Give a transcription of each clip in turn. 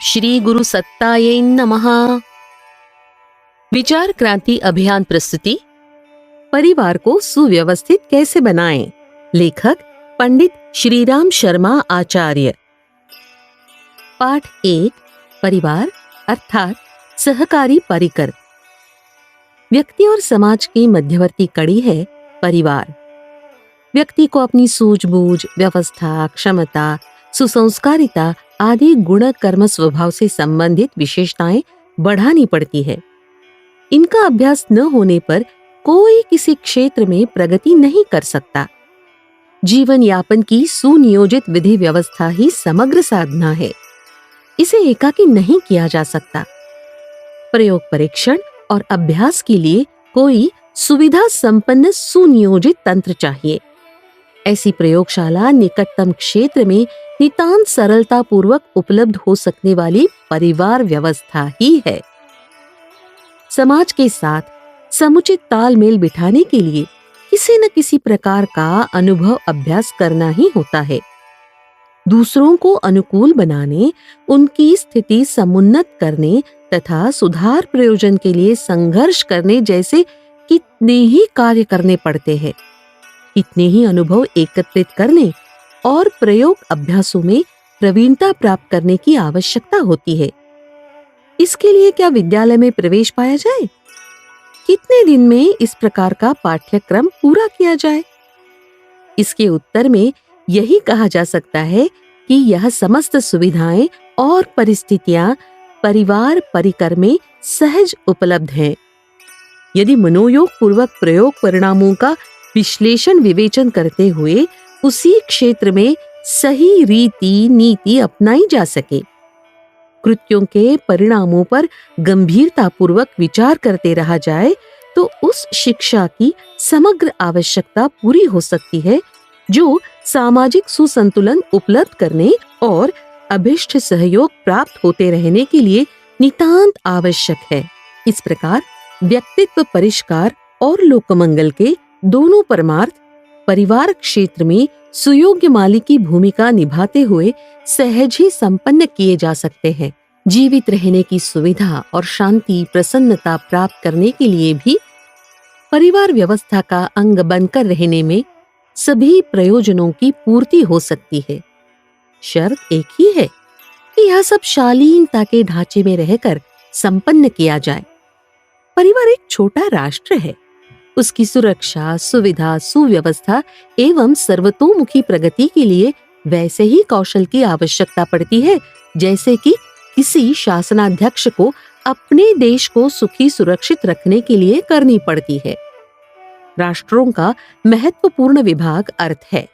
श्री गुरु सत्तायै नमः। विचार क्रांति अभियान प्रस्तुति परिवार को सुव्यवस्थित कैसे बनाएं। लेखक पंडित श्रीराम शर्मा आचार्य। पाठ 1 परिवार अर्थात सहकारी परिकर। व्यक्ति और समाज की मध्यवर्ती कड़ी है परिवार। व्यक्ति को अपनी सूझबूझ, व्यवस्था, क्षमता, सुसंस्कारिता आदि गुण कर्म स्वभाव से संबंधित विशेषताएं बढ़ानी पड़ती है। इनका अभ्यास न होने पर कोई किसी क्षेत्र में प्रगति नहीं कर सकता। जीवन यापन की सुनियोजित विधि व्यवस्था ही समग्र साधना है। इसे एकाकी नहीं किया जा सकता। प्रयोग, परीक्षण और अभ्यास के लिए कोई सुविधा संपन्न सुनियोजित तंत्र चाहिए। ऐसी प्रयोगशाला निकटतम क्षेत्र में नितांत सरलता पूर्वक उपलब्ध हो सकने वाली परिवार व्यवस्था ही है। समाज के साथ समुचित तालमेल बिठाने के लिए किसी न किसी प्रकार का अनुभव अभ्यास करना ही होता है। दूसरों को अनुकूल बनाने, उनकी स्थिति समुन्नत करने तथा सुधार प्रयोजन के लिए संघर्ष करने जैसे कितने ही कार्य करने पड़ते हैं। इतने ही अनुभव एकत्रित करने और प्रयोग अभ्यासों में प्रवीणता प्राप्त करने की आवश्यकता होती है। इसके लिए क्या विद्यालय में प्रवेश पाया जाए? कितने दिन में इस प्रकार का पाठ्यक्रम पूरा किया जाए? इसके उत्तर में यही कहा जा सकता है कि यह समस्त सुविधाएं और परिस्थितियां परिवार परिकर में सहज उपलब्ध हैं। यदि मनोयोग पूर्वक प्रयोग परिणामों का विश्लेषण विवेचन करते हुए उसी क्षेत्र में सही रीति नीति अपनाई जा सके, कृत्यों के परिणामों पर गंभीरता पूर्वक विचार करते रहा जाए, तो उस शिक्षा की समग्र आवश्यकता पूरी हो सकती है जो सामाजिक सुसंतुलन उपलब्ध करने और अभिष्ट सहयोग प्राप्त होते रहने के लिए नितांत आवश्यक है। इस प्रकार व्यक्तित्व परिष्कार और लोकमंगल के दोनों परमार्थ परिवार क्षेत्र में सुयोग्य माली की भूमिका निभाते हुए सहज ही संपन्न किए जा सकते हैं। जीवित रहने की सुविधा और शांति प्रसन्नता प्राप्त करने के लिए भी परिवार व्यवस्था का अंग बनकर रहने में सभी प्रयोजनों की पूर्ति हो सकती है। शर्त एक ही है कि यह सब शालीनता के ढांचे में रहकर संपन्न किया जाए। परिवार एक छोटा राष्ट्र है। उसकी सुरक्षा, सुविधा, सुव्यवस्था एवं सर्वतोमुखी प्रगति के लिए वैसे ही कौशल की आवश्यकता पड़ती है जैसे कि किसी शासनाध्यक्ष को अपने देश को सुखी सुरक्षित रखने के लिए करनी पड़ती है। राष्ट्रों का महत्वपूर्ण विभाग अर्थ है।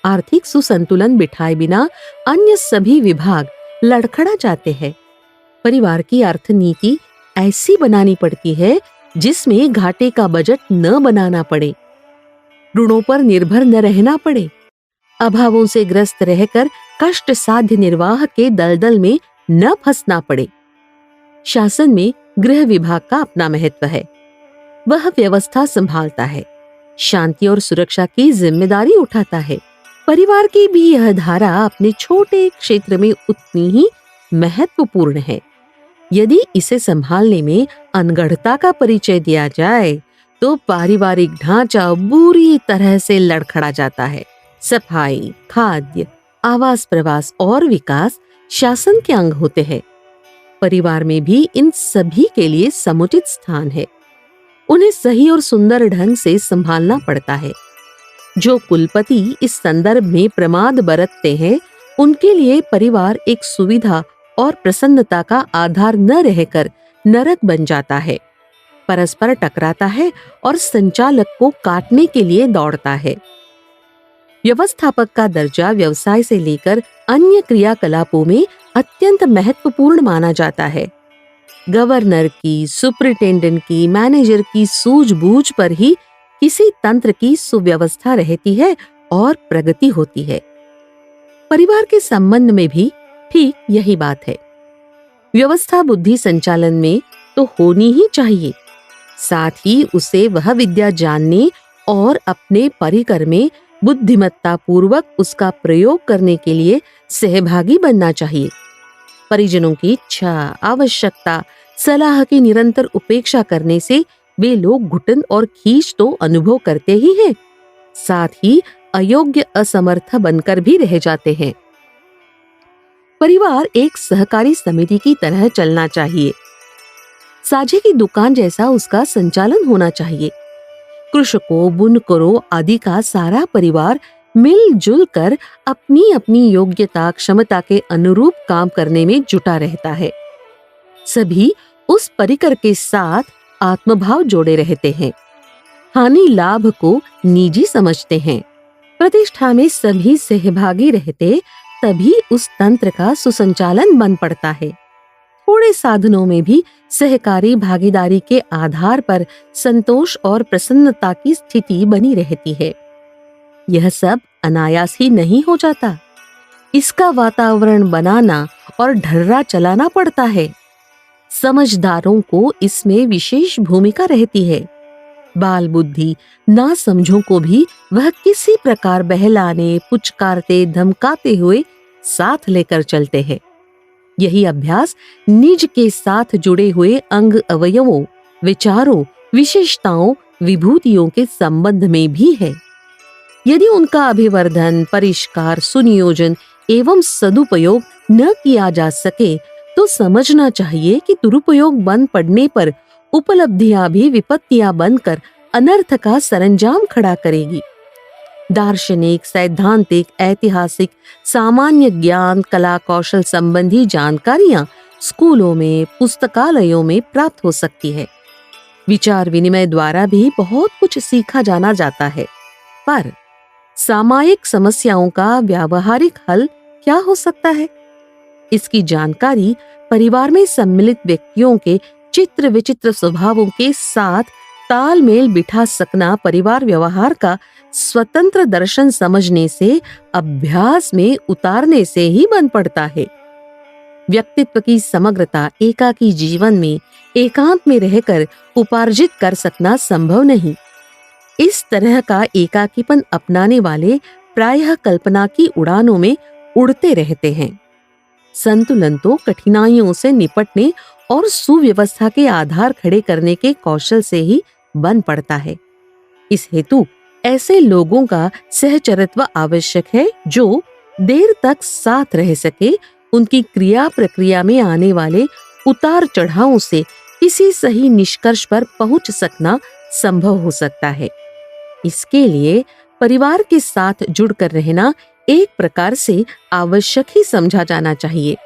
आर्थिक सुसंतुलन बिठाए बिना अन्य सभी विभाग लड़खड़ा जाते हैं। परिवार की अर्थ नीति ऐसी बनानी पड़ती है जिसमें घाटे का बजट न बनाना पड़े, ऋणों पर निर्भर न रहना पड़े, अभावों से ग्रस्त रहकर कष्ट साध्य निर्वाह के दलदल में न फंसना पड़े। शासन में गृह विभाग का अपना महत्व है। वह व्यवस्था संभालता है, शांति और सुरक्षा की जिम्मेदारी उठाता है। परिवार की भी यह धारा अपने छोटे क्षेत्र में उतनी ही महत्वपूर्ण है। यदि इसे संभालने में अनगढ़ता का परिचय दिया जाए तो पारिवारिक ढांचा बुरी तरह से लड़खड़ा जाता है। सफाई, खाद्य, आवास, प्रवास और विकास शासन के अंग होते हैं। परिवार में भी इन सभी के लिए समुचित स्थान है। उन्हें सही और सुंदर ढंग से संभालना पड़ता है। जो कुलपति इस संदर्भ में प्रमाद बरतते हैं, उनके लिए परिवार एक सुविधा और प्रसन्नता का आधार न रहकर नरक बन जाता है। परस्पर टकराता है और संचालक को काटने के लिए दौड़ता है। व्यवस्थापक का दर्जा व्यवसाय से लेकर अन्य क्रियाकलापों में अत्यंत महत्वपूर्ण माना जाता है। गवर्नर की, सुपरिटेंडेंट की, मैनेजर की सूझबूझ पर ही किसी तंत्र की सुव्यवस्था रहती है और प्रगति होती है। परिवार के संबंध में भी ठीक यही बात है। व्यवस्था बुद्धि संचालन में तो होनी ही चाहिए, साथ ही उसे वह विद्या जानने और अपने परिकर में बुद्धिमत्ता पूर्वक उसका प्रयोग करने के लिए सहभागी बनना चाहिए। परिजनों की इच्छा, आवश्यकता, सलाह की निरंतर उपेक्षा करने से वे लोग घुटन और खींच तो अनुभव करते ही हैं, साथ ही अयोग्य असमर्थ बनकर भी रह जाते हैं। परिवार एक सहकारी समिति की तरह चलना चाहिए। साझे की दुकान जैसा उसका संचालन होना चाहिए। कृषकों, बुनकरों आदि का सारा परिवार मिलजुल कर अपनी अपनी योग्यता, क्षमता के अनुरूप काम करने में जुटा रहता है। सभी उस परिकर के साथ आत्मभाव जोड़े रहते हैं, हानि लाभ को निजी समझते हैं। प्रतिष्ठा में सभी सहभागी रहते तभी उस तंत्र का सुसंचालन बन पड़ता है। थोड़े साधनों में भी सहकारी भागीदारी के आधार पर संतोष और प्रसन्नता की स्थिति बनी रहती है। यह सब अनायास ही नहीं हो जाता। इसका वातावरण बनाना और ढर्रा चलाना पड़ता है। समझदारों को इसमें विशेष भूमिका रहती है। बाल बुद्धि ना समझों को भी वह किसी प्रकार बहलाने, पुचकारते, धमकाते हुए साथ लेकर चलते हैं। यही अभ्यास निज के साथ जुड़े हुए अंग अवयवों, विचारों, विशेषताओं, विभूतियों के संबंध में भी है। यदि उनका अभिवर्धन, परिष्कार, सुनियोजन एवं सदुपयोग न किया जा सके तो समझना चाहिए कि दुरुपयोग बन पड़ने पर उपलब्धियां भी विपत्तियां बनकर अनर्थ का सरंजाम खड़ा करेगी। दार्शनिक, सैद्धांतिक, ऐतिहासिक, सामान्य ज्ञान, कला कौशल संबंधी जानकारियां स्कूलों में, पुस्तकालयों में प्राप्त हो सकती है। विचार विनिमय द्वारा भी बहुत कुछ सीखा जाना जाता है, पर सामायिक समस्याओं का व्यावहारिक हल क्या हो सकता है? इसकी जानकारी परिवार में सम्मिलित व्यक्तियों के चित्र विचित्र स्वभावों के साथ तालमेल बिठा सकना परिवार व्यवहार का स्वतंत्र दर्शन समझने से, अभ्यास में उतारने से ही बन पड़ता है। व्यक्तित्व की समग्रता एकाकी जीवन में एकांत में रहकर उपार्जित कर सकना संभव नहीं। इस तरह का एकाकीपन अपनाने वाले प्रायः कल्पना की उड़ानों में उड़ते रहते हैं। संतुलन तो कठिनाइयों से निपटने और सुव्यवस्था के आधार खड़े करने के कौशल से ही बन पड़ता है। इस हेतु ऐसे लोगों का सहचरित्व आवश्यक है जो देर तक साथ रह सके, उनकी क्रिया प्रक्रिया में आने वाले उतार चढ़ावों से किसी सही निष्कर्ष पर पहुंच सकना संभव हो सकता है। इसके लिए परिवार के साथ जुड़कर रहना एक प्रकार से आवश्यक ही समझा जाना चाहिए।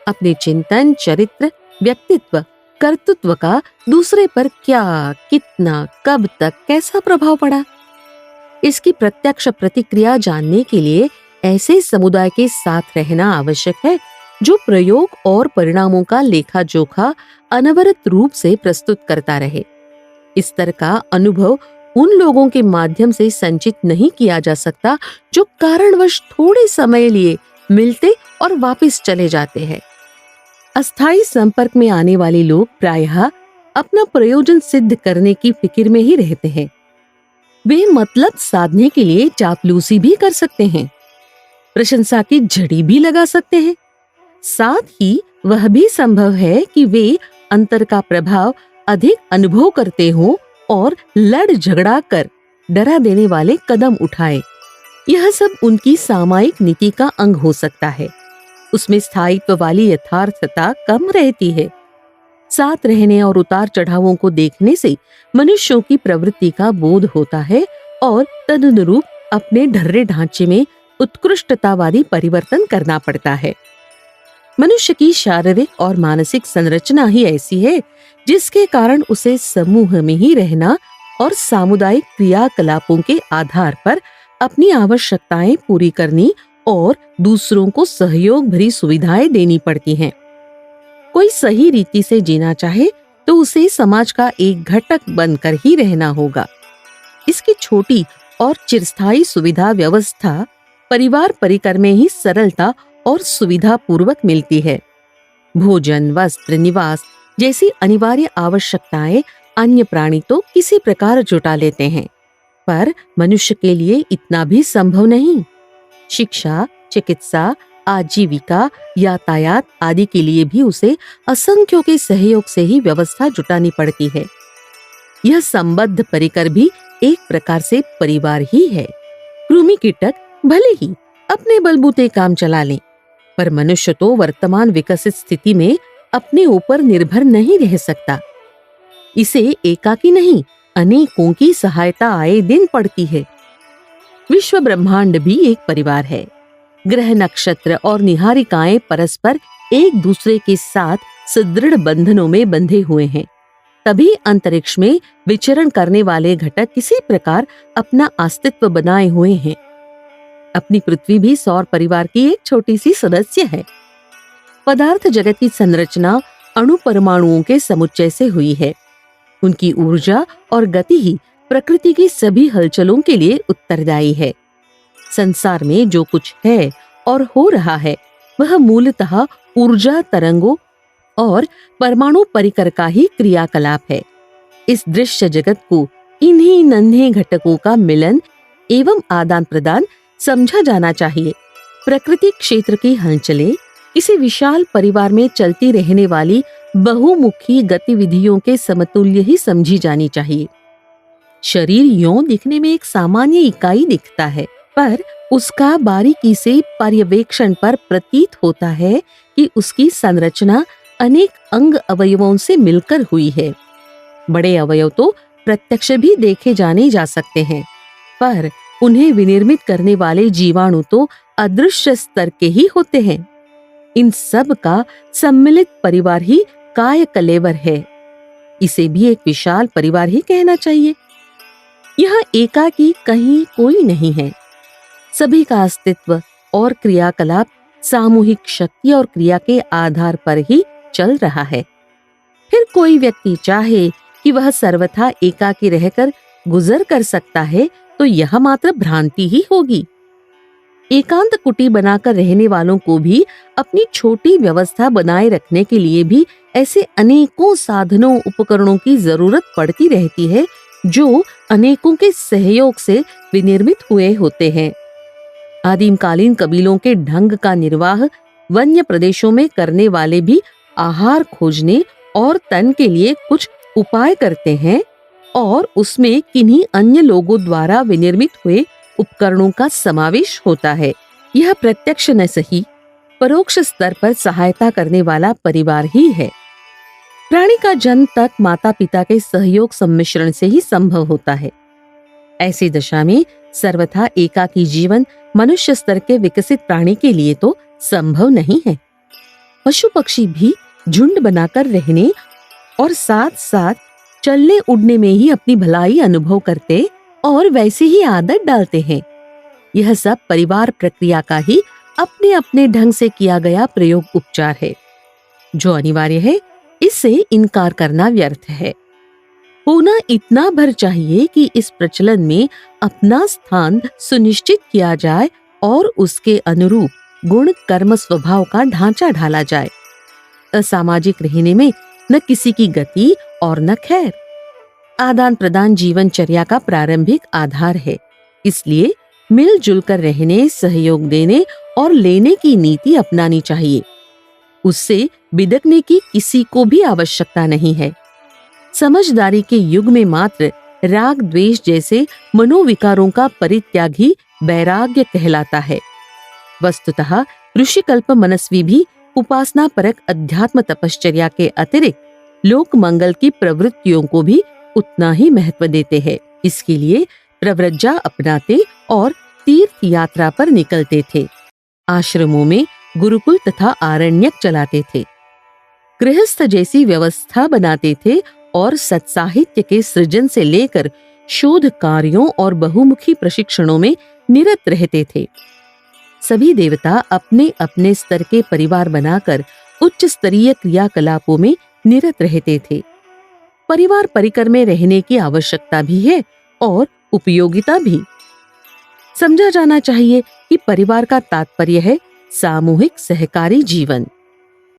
अपने चिंतन, चरित्र, व्यक्तित्व, कर्तृत्व का दूसरे पर क्या, कितना, कब तक, कैसा प्रभाव पड़ा, इसकी प्रत्यक्ष प्रतिक्रिया जानने के लिए ऐसे समुदाय के साथ रहना आवश्यक है जो प्रयोग और परिणामों का लेखा जोखा अनवरत रूप से प्रस्तुत करता रहे। इस तरह का अनुभव उन लोगों के माध्यम से संचित नहीं किया जा सकता जो कारणवश थोड़े समय लिए मिलते और वापस चले जाते हैं। अस्थायी संपर्क में आने वाले लोग प्रायः अपना प्रयोजन सिद्ध करने की फिक्र में ही रहते हैं। वे मतलब साधने के लिए चापलूसी भी कर सकते हैं, प्रशंसा की झड़ी भी लगा सकते हैं। साथ ही वह भी संभव है कि वे अंतर का प्रभाव अधिक अनुभव करते हों और लड़ झगड़ा कर डरा देने वाले कदम उठाए। यह सब उनकी सामायिक नीति का अंग हो सकता है। उसमें स्थायित्व वाली यथार्थता कम रहती है। साथ रहने और उतार चढ़ावों को देखने से मनुष्यों की प्रवृत्ति का बोध होता है और तदनुरूप अपने ढर्रे ढांचे में उत्कृष्टतावादी परिवर्तन करना पड़ता है। मनुष्य की शारीरिक और मानसिक संरचना ही ऐसी है जिसके कारण उसे समूह में ही रहना और सामुदायिक क्रियाकलापों के आधार पर अपनी आवश्यकताएं पूरी करनी और दूसरों को सहयोग भरी सुविधाएं देनी पड़ती हैं। कोई सही रीति से जीना चाहे तो उसे समाज का एक घटक बनकर ही रहना होगा। इसकी छोटी और चिरस्थायी सुविधा व्यवस्था परिवार परिकर में ही सरलता और सुविधा पूर्वक मिलती है। भोजन, वस्त्र, निवास जैसी अनिवार्य आवश्यकताएं अन्य प्राणी तो किसी प्रकार जुटा लेते हैं, पर मनुष्य के लिए इतना भी संभव नहीं। शिक्षा, चिकित्सा, आजीविका, यातायात आदि के लिए भी उसे असंख्यों के सहयोग से ही व्यवस्था जुटानी पड़ती है। यह संबद्ध परिकर भी एक प्रकार से परिवार ही है। कृमि कीटक भले ही अपने बलबूते काम चला लें, पर मनुष्य तो वर्तमान विकसित स्थिति में अपने ऊपर निर्भर नहीं रह सकता। इसे एकाकी नहीं, अनेकों की सहायता आए दिन पड़ती है। विश्व ब्रह्मांड भी एक परिवार है। ग्रह, नक्षत्र और निहारिकाएं परस्पर एक दूसरे के साथ सुदृढ़ बंधनों में बंधे हुए हैं। तभी अंतरिक्ष में विचरण करने वाले घटक किसी प्रकार अपना अस्तित्व बनाए हुए हैं। अपनी पृथ्वी भी सौर परिवार की एक छोटी सी सदस्य है। पदार्थ जगत की संरचना अणु परमाणुओं के समुच्चय से हुई है। उनकी ऊर्जा और गति ही प्रकृति की सभी हलचलों के लिए उत्तरदायी है। संसार में जो कुछ है और हो रहा है वह मूलतः ऊर्जा तरंगों और परमाणु परिकर का ही क्रियाकलाप है। इस दृश्य जगत को इन्हीं नन्हे घटकों का मिलन एवं आदान प्रदान समझा जाना चाहिए। प्रकृति क्षेत्र की हलचलें किसी विशाल परिवार में चलती रहने वाली बहुमुखी गतिविधियों के समतुल्य ही समझी जानी चाहिए। शरीर यों दिखने में एक सामान्य इकाई दिखता है, पर उसका बारीकी से पर्यवेक्षण पर प्रतीत होता है कि उसकी संरचना अनेक अंग अवयवों से मिलकर हुई है। बड़े अवयव तो प्रत्यक्ष भी देखे जाने जा सकते हैं, पर उन्हें विनिर्मित करने वाले जीवाणु तो अदृश्य स्तर के ही होते हैं। इन सब का सम्मिलित परिवार ही काय कलेवर है। इसे भी एक विशाल परिवार ही कहना चाहिए। यह एकाकी कहीं कोई नहीं है। सभी का अस्तित्व और क्रियाकलाप सामूहिक शक्ति और क्रिया के आधार पर ही चल रहा है। फिर कोई व्यक्ति चाहे कि वह सर्वथा एकाकी रहकर गुजर कर सकता है तो यह मात्र भ्रांति ही होगी। एकांत कुटी बनाकर रहने वालों को भी अपनी छोटी व्यवस्था बनाए रखने के लिए भी ऐसे अनेकों साधनों उपकरणों की जरूरत पड़ती रहती है जो अनेकों के सहयोग से विनिर्मित हुए होते हैं। आदिमकालीन कबीलों के ढंग का निर्वाह वन्य प्रदेशों में करने वाले भी आहार खोजने और तन के लिए कुछ उपाय करते हैं और उसमें किन्हीं अन्य लोगों द्वारा विनिर्मित हुए उपकरणों का समावेश होता है। यह प्रत्यक्ष न सही परोक्ष स्तर पर सहायता करने वाला परिवार ही है। प्राणी का जन्म तक माता पिता के सहयोग सम्मिश्रण से ही संभव होता है। ऐसी दशा में सर्वथा एकाकी जीवन मनुष्य स्तर के विकसित प्राणी के लिए तो संभव नहीं है। पशु पक्षी भी झुंड बनाकर रहने और साथ साथ चलने उड़ने में ही अपनी भलाई अनुभव करते और वैसे ही आदत डालते हैं। यह सब परिवार प्रक्रिया का ही अपने अपने ढंग से किया गया प्रयोग उपचार है, जो अनिवार्य है। इससे इनकार करना व्यर्थ है। होना इतना भर चाहिए कि इस प्रचलन में अपना स्थान सुनिश्चित किया जाए और उसके अनुरूप गुण कर्म स्वभाव का ढांचा ढाला जाए। असामाजिक रहने में न किसी की गति और न खैर। आदान प्रदान जीवनचर्या का प्रारंभिक आधार है। इसलिए मिलजुल कर रहने, सहयोग देने और लेने की नीति अपनानी चाहिए। उससे बिदकने की किसी को भी आवश्यकता नहीं है। समझदारी के युग में मात्र राग द्वेष जैसे मनोविकारों का परित्याग ही वैराग्य कहलाता है। वस्तुतः ऋषिकल्प मनस्वी भी उपासना परक अध्यात्म तपश्चर्या के अतिरिक्त लोक मंगल की प्रवृत्तियों को भी उतना ही महत्व देते हैं। इसके लिए प्रव्रज्जा अपनाते और तीर्थ यात्रा पर निकलते थे। आश्रमों में गुरुकुल तथा आरण्यक चलाते थे। गृहस्थ जैसी व्यवस्था बनाते थे और सत्साहित्य के सृजन से लेकर शोध कार्यों और बहुमुखी प्रशिक्षणों में निरत रहते थे। सभी देवता अपने अपने स्तर के परिवार बनाकर उच्च स्तरीय क्रियाकलापों में निरत रहते थे। परिवार परिकर में रहने की आवश्यकता भी है और उपयोगिता भी। समझा जाना चाहिए कि परिवार का तात्पर्य है सामूहिक सहकारी जीवन।